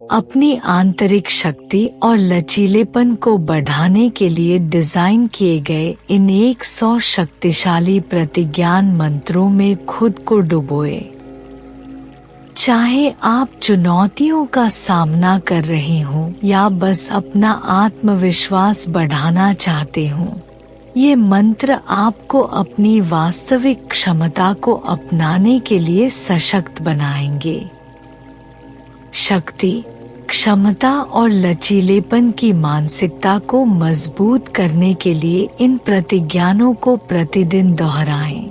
अपनी आंतरिक शक्ति और लचीलेपन को बढ़ाने के लिए डिजाइन किए गए इन 100 शक्तिशाली प्रतिज्ञान मंत्रों में खुद को डुबोए। चाहे आप चुनौतियों का सामना कर रहे हों या बस अपना आत्मविश्वास बढ़ाना चाहते हों, ये मंत्र आपको अपनी वास्तविक क्षमता को अपनाने के लिए सशक्त बनाएंगे। शक्ति, क्षमता और लचीलेपन की मानसिकता को मजबूत करने के लिए इन प्रतिज्ञानों को प्रतिदिन दोहराएं।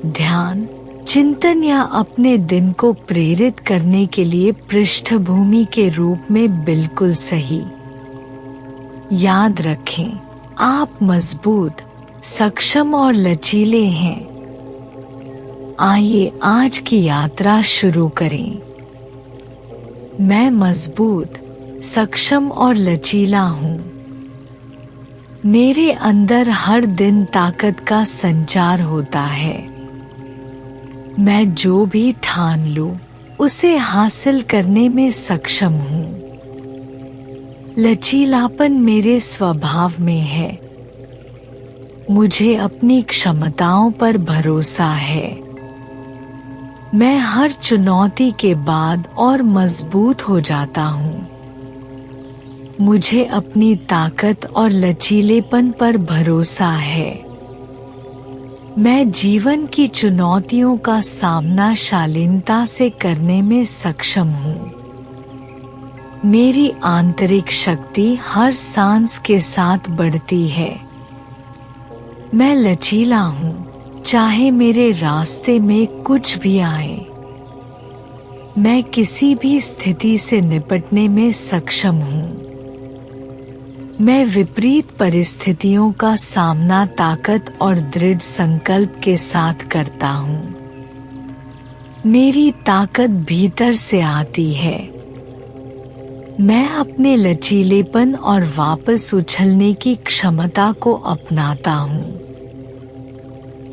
ध्यान, चिंतन या अपने दिन को प्रेरित करने के लिए पृष्ठभूमि के रूप में बिल्कुल सही। याद रखें, आप मजबूत, सक्षम और लचीले हैं। आइए आज की यात्रा शुरू करें। मैं मजबूत, सक्षम और लचीला हूँ। मेरे अंदर हर दिन ताकत का संचार होता है। मैं जो भी ठान लूं, उसे हासिल करने में सक्षम हूँ। लचीलापन मेरे स्वभाव में है। मुझे अपनी क्षमताओं पर भरोसा है। मैं हर चुनौती के बाद और मजबूत हो जाता हूँ। मुझे अपनी ताकत और लचीलेपन पर भरोसा है। मैं जीवन की चुनौतियों का सामना शालीनता से करने में सक्षम हूँ। मेरी आंतरिक शक्ति हर सांस के साथ बढ़ती है। मैं लचीला हूँ, चाहे मेरे रास्ते में कुछ भी आए। मैं किसी भी स्थिति से निपटने में सक्षम हूँ। मैं विपरीत परिस्थितियों का सामना ताकत और दृढ़ संकल्प के साथ करता हूँ। मेरी ताकत भीतर से आती है। मैं अपने लचीलेपन और वापस उछलने की क्षमता को अपनाता हूँ।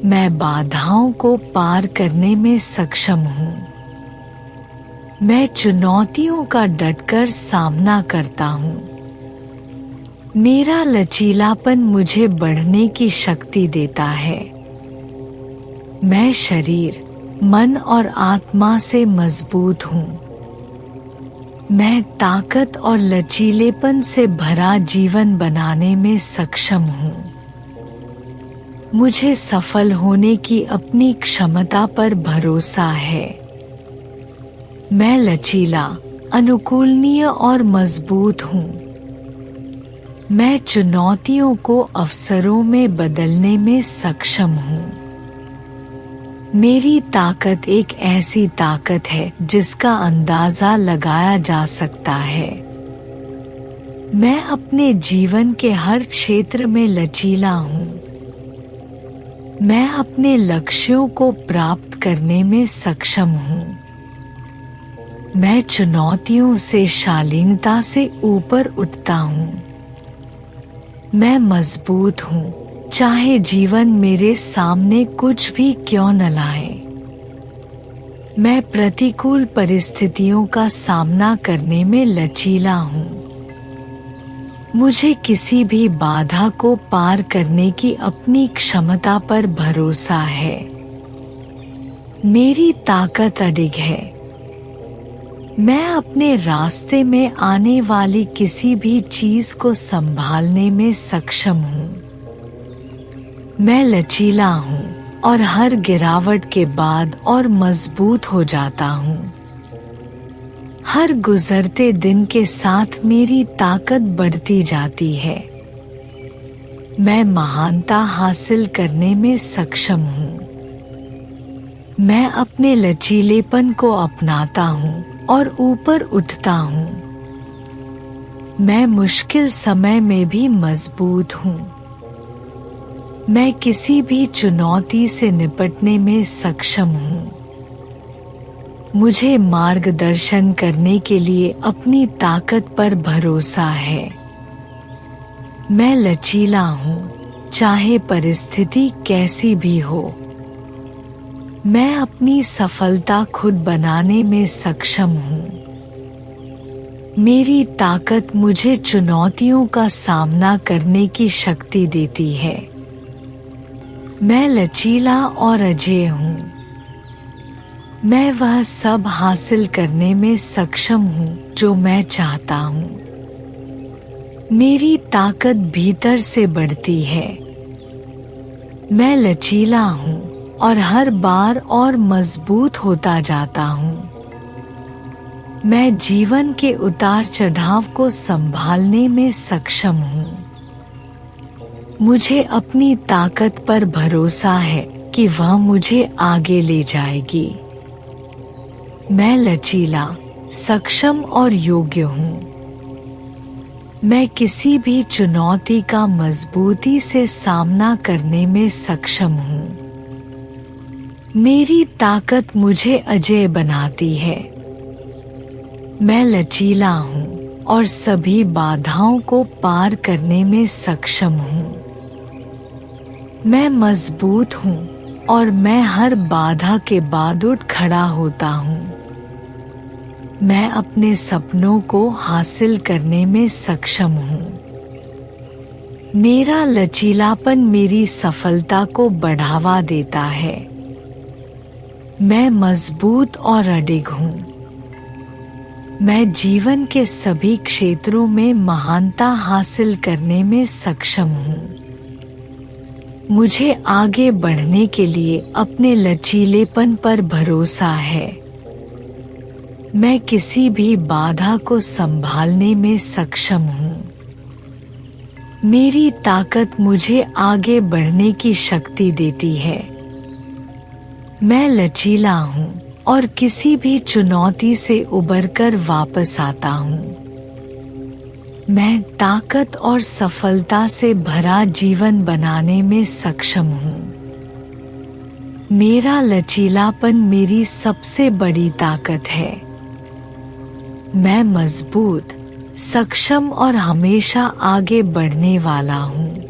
मैं बाधाओं को पार करने में सक्षम हूँ। मैं चुनौतियों का डटकर सामना करता हूँ। मेरा लचीलापन मुझे बढ़ने की शक्ति देता है। मैं शरीर, मन और आत्मा से मजबूत हूँ। मैं ताकत और लचीलेपन से भरा जीवन बनाने में सक्षम हूँ। मुझे सफल होने की अपनी क्षमता पर भरोसा है। मैं लचीला, अनुकूलनीय और मजबूत हूँ। मैं चुनौतियों को अवसरों में बदलने में सक्षम हूँ। मेरी ताकत एक ऐसी ताकत है जिसका अंदाजा लगाया जा सकता है। मैं अपने जीवन के हर क्षेत्र में लचीला हूँ। मैं अपने लक्ष्यों को प्राप्त करने में सक्षम हूँ। मैं चुनौतियों से शालीनता से ऊपर उठता हूँ। मैं मजबूत हूँ, चाहे जीवन मेरे सामने कुछ भी क्यों न लाए। मैं प्रतिकूल परिस्थितियों का सामना करने में लचीला हूँ। मुझे किसी भी बाधा को पार करने की अपनी क्षमता पर भरोसा है। मेरी ताकत अडिग है। मैं अपने रास्ते में आने वाली किसी भी चीज को संभालने में सक्षम हूँ। मैं लचीला हूँ और हर गिरावट के बाद और मजबूत हो जाता हूँ। हर गुजरते दिन के साथ मेरी ताकत बढ़ती जाती है। मैं महानता हासिल करने में सक्षम हूँ। मैं अपने लचीलेपन को अपनाता हूँ और ऊपर उठता हूँ। मैं मुश्किल समय में भी मजबूत हूँ। मैं किसी भी चुनौती से निपटने में सक्षम हूँ। मुझे मार्गदर्शन करने के लिए अपनी ताकत पर भरोसा है। मैं लचीला हूँ, चाहे परिस्थिति कैसी भी हो। मैं अपनी सफलता खुद बनाने में सक्षम हूँ। मेरी ताकत मुझे चुनौतियों का सामना करने की शक्ति देती है। मैं लचीला और अजेय हूँ। मैं वह सब हासिल करने में सक्षम हूँ जो मैं चाहता हूँ। मेरी ताकत भीतर से बढ़ती है। मैं लचीला हूँ और हर बार और मजबूत होता जाता हूँ। मैं जीवन के उतार चढ़ाव को संभालने में सक्षम हूँ। मुझे अपनी ताकत पर भरोसा है कि वह मुझे आगे ले जाएगी। मैं लचीला, सक्षम और योग्य हूँ। मैं किसी भी चुनौती का मजबूती से सामना करने में सक्षम हूँ। मेरी ताकत मुझे अजेय बनाती है। मैं लचीला हूँ और सभी बाधाओं को पार करने में सक्षम हूँ। मैं मजबूत हूँ और मैं हर बाधा के बाद उठ खड़ा होता हूँ। मैं अपने सपनों को हासिल करने में सक्षम हूँ। मेरा लचीलापन मेरी सफलता को बढ़ावा देता है। मैं मजबूत और अडिग हूँ। मैं जीवन के सभी क्षेत्रों में महानता हासिल करने में सक्षम हूँ। मुझे आगे बढ़ने के लिए अपने लचीलेपन पर भरोसा है। मैं किसी भी बाधा को संभालने में सक्षम हूँ। मेरी ताकत मुझे आगे बढ़ने की शक्ति देती है। मैं लचीला हूँ और किसी भी चुनौती से उबरकर वापस आता हूँ। मैं ताकत और सफलता से भरा जीवन बनाने में सक्षम हूँ। मेरा लचीलापन मेरी सबसे बड़ी ताकत है। मैं मजबूत, सक्षम और हमेशा आगे बढ़ने वाला हूँ।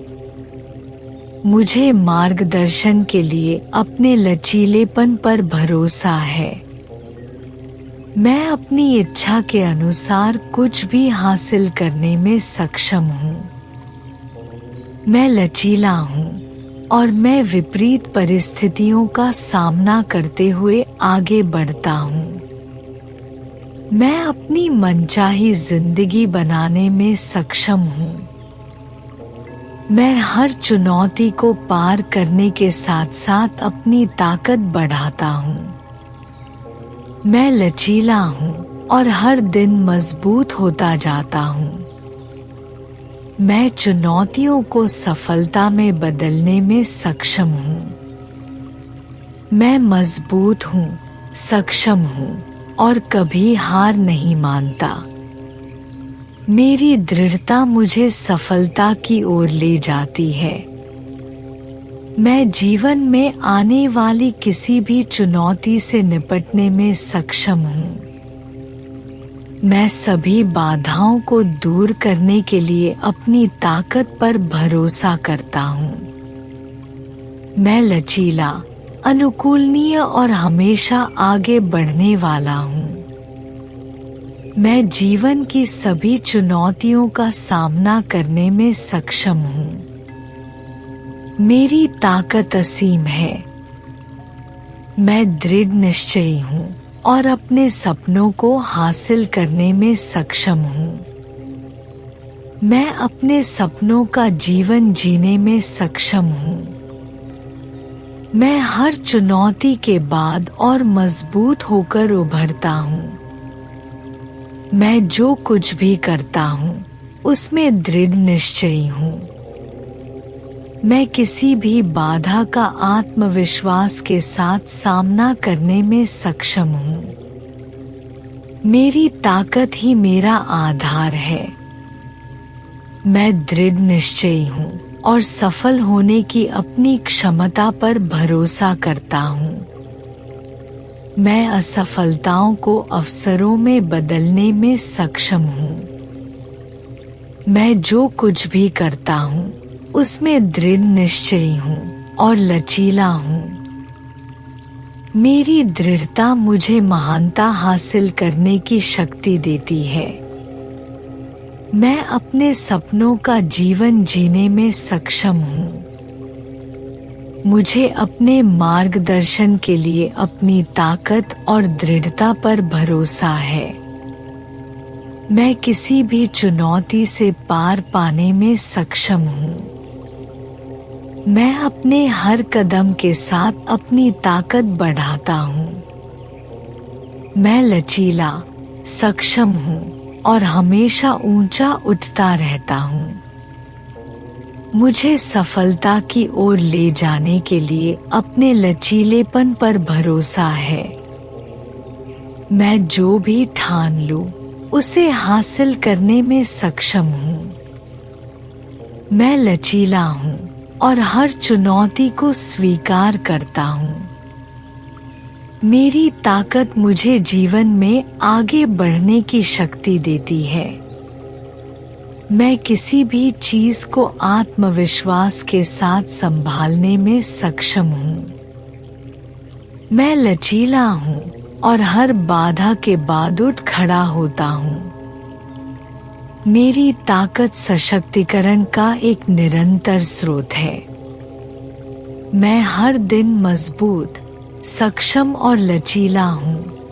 मुझे मार्गदर्शन के लिए अपने लचीलेपन पर भरोसा है। मैं अपनी इच्छा के अनुसार कुछ भी हासिल करने में सक्षम हूँ। मैं लचीला हूँ और मैं विपरीत परिस्थितियों का सामना करते हुए आगे बढ़ता हूँ। मैं अपनी मनचाही जिंदगी बनाने में सक्षम हूँ। मैं हर चुनौती को पार करने के साथ साथ अपनी ताकत बढ़ाता हूँ। मैं लचीला हूँ और हर दिन मजबूत होता जाता हूँ। मैं चुनौतियों को सफलता में बदलने में सक्षम हूँ। मैं मजबूत हूँ, सक्षम हूँ और कभी हार नहीं मानता। मेरी दृढ़ता मुझे सफलता की ओर ले जाती है। मैं जीवन में आने वाली किसी भी चुनौती से निपटने में सक्षम हूँ। मैं सभी बाधाओं को दूर करने के लिए अपनी ताकत पर भरोसा करता हूँ। मैं लचीला, अनुकूलनीय और हमेशा आगे बढ़ने वाला हूँ। मैं जीवन की सभी चुनौतियों का सामना करने में सक्षम हूँ। मेरी ताकत असीम है। मैं दृढ़ निश्चयी हूँ और अपने सपनों को हासिल करने में सक्षम हूँ। मैं अपने सपनों का जीवन जीने में सक्षम हूँ। मैं हर चुनौती के बाद और मजबूत होकर उभरता हूँ। मैं जो कुछ भी करता हूँ उसमें दृढ़ निश्चयी हूँ। मैं किसी भी बाधा का आत्मविश्वास के साथ सामना करने में सक्षम हूँ। मेरी ताकत ही मेरा आधार है। मैं दृढ़ निश्चयी हूँ और सफल होने की अपनी क्षमता पर भरोसा करता हूँ। मैं असफलताओं को अवसरों में बदलने में सक्षम हूँ। मैं जो कुछ भी करता हूँ उसमें दृढ़ निश्चयी हूँ और लचीला हूँ। मेरी दृढ़ता मुझे महानता हासिल करने की शक्ति देती है। मैं अपने सपनों का जीवन जीने में सक्षम हूँ। मुझे अपने मार्गदर्शन के लिए अपनी ताकत और दृढ़ता पर भरोसा है। मैं किसी भी चुनौती से पार पाने में सक्षम हूँ। मैं अपने हर कदम के साथ अपनी ताकत बढ़ाता हूँ। मैं लचीला, सक्षम हूँ और हमेशा ऊंचा उठता रहता हूँ। मुझे सफलता की ओर ले जाने के लिए अपने लचीलेपन पर भरोसा है। मैं जो भी ठान लूं, उसे हासिल करने में सक्षम हूँ। मैं लचीला हूँ और हर चुनौती को स्वीकार करता हूँ। मेरी ताकत मुझे जीवन में आगे बढ़ने की शक्ति देती है। मैं किसी भी चीज को आत्मविश्वास के साथ संभालने में सक्षम हूँ। मैं लचीला हूँ और हर बाधा के बाद उठ खड़ा होता हूँ। मेरी ताकत सशक्तिकरण का एक निरंतर स्रोत है। मैं हर दिन मजबूत, सक्षम और लचीला हूँ।